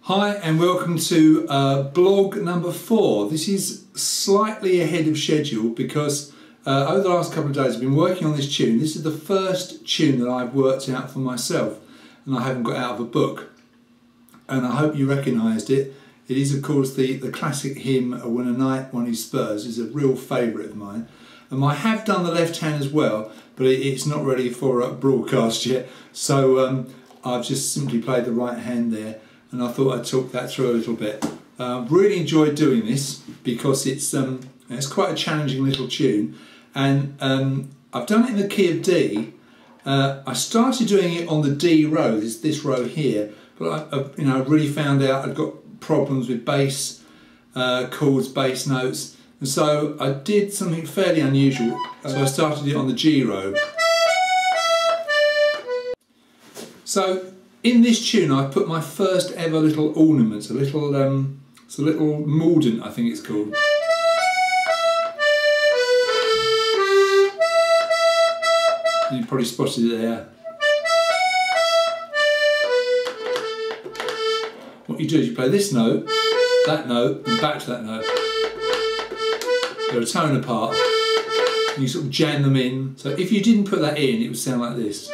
Hi and welcome to blog number 4. This is slightly ahead of schedule because over the last couple of days I've been working on this tune. This is the first tune that I've worked out for myself and I haven't got out of a book. And I hope you recognised it. It is of course the classic hymn When a Knight Won His Spurs. It's a real favourite of mine. And I have done the left hand as well, but it's not ready for broadcast yet. So I've just simply played the right hand there. And I thought I'd talk that through a little bit. Really enjoyed doing this because it's quite a challenging little tune, and I've done it in the key of D. I started doing it on the D row, this row here, but I really found out I'd got problems with bass chords, bass notes, and so I did something fairly unusual. So I started it on the G row. So in this tune, I put my first ever little ornament, it's a little mordant, I think it's called. You probably spotted it there. What you do is you play this note, and back to that note. They're a tone apart, and you sort of jam them in. So if you didn't put that in, it would sound like this.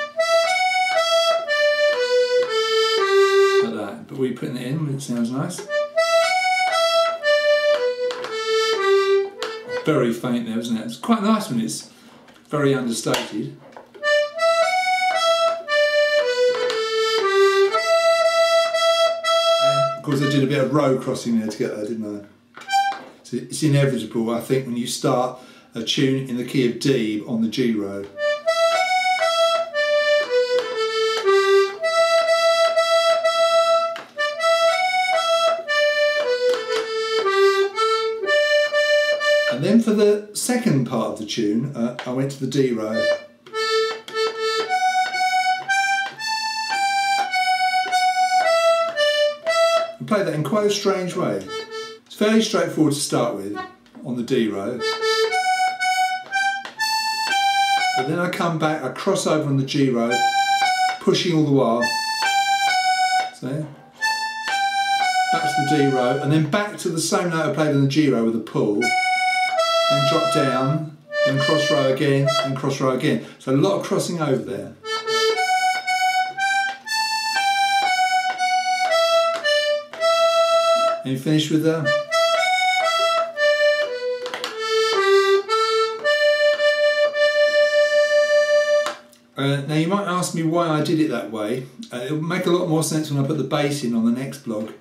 But we're putting it in, it sounds nice. Very faint there, isn't it? It's quite nice when it's very understated. And of course I did a bit of row crossing there to get there, didn't I? So it's inevitable, I think, when you start a tune in the key of D on the G row. And then for the second part of the tune, I went to the D row. And played that in quite a strange way. It's fairly straightforward to start with on the D row. But then I come back, I cross over on the G row, pushing all the while. So, back to the D row, and then back to the same note I played on the G row with a pull. Then drop down, then cross row again, and cross row again. So a lot of crossing over there. And you finish with the... now you might ask me why I did it that way. It will make a lot more sense when I put the bass in on the next blog.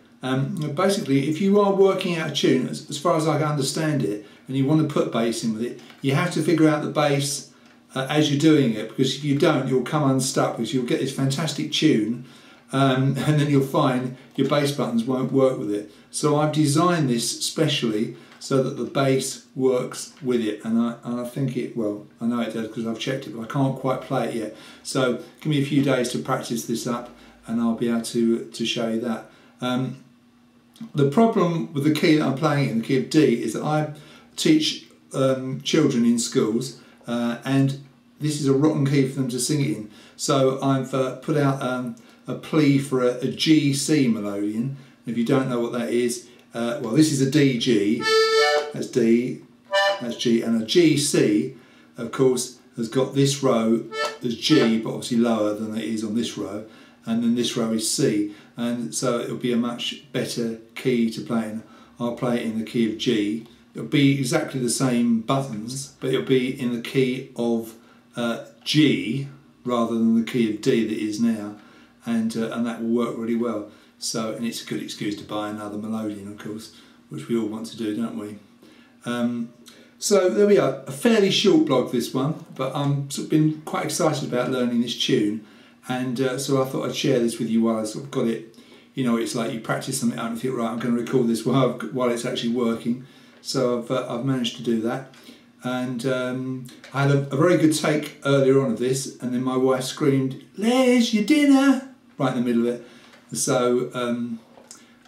Basically, if you are working out a tune, as far as I understand it, and you want to put bass in with it, you have to figure out the bass as you're doing it, because if you don't, you'll come unstuck, because you'll get this fantastic tune, and then you'll find your bass buttons won't work with it. So I've designed this specially so that the bass works with it, and I think it, well, I know it does because I've checked it, but I can't quite play it yet. So give me a few days to practice this up, and I'll be able to show you that. The problem with the key that I'm playing it in, the key of D, is that I teach children in schools, and this is a rotten key for them to sing it in. So I've put out a plea for a G-C Melodeon. If you don't know what that is, well, this is a D-G, that's D, that's G, and a G-C, of course, has got this row as G, but obviously lower than it is on this row, and then this row is C, and so it'll be a much better key to play in. I'll play it in the key of G. It'll be exactly the same buttons, but it'll be in the key of G rather than the key of D that it is now, and that will work really well. So, and it's a good excuse to buy another Melodeon, of course, which we all want to do, don't we? So there we are, a fairly short blog this one, but I've sort of been quite excited about learning this tune, and so I thought I'd share this with you while I sort of got it. You know, it's like you practice something out and think, right, I'm going to record this while it's actually working. So I've managed to do that, and I had a very good take earlier on of this, and then my wife screamed, "Les, your dinner!" right in the middle of it. So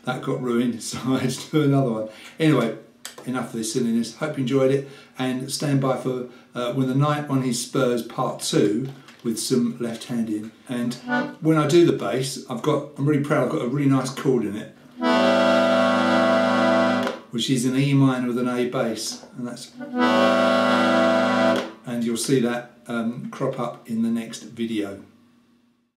that got ruined, so I had to do another one. Anyway, enough of this silliness. Hope you enjoyed it, and stand by for When the Knight Won His Spurs Part 2 with some left hand in. And when I do the bass, I'm really proud, I've got a really nice chord in it. which is an E minor with an A bass, and you'll see that crop up in the next video.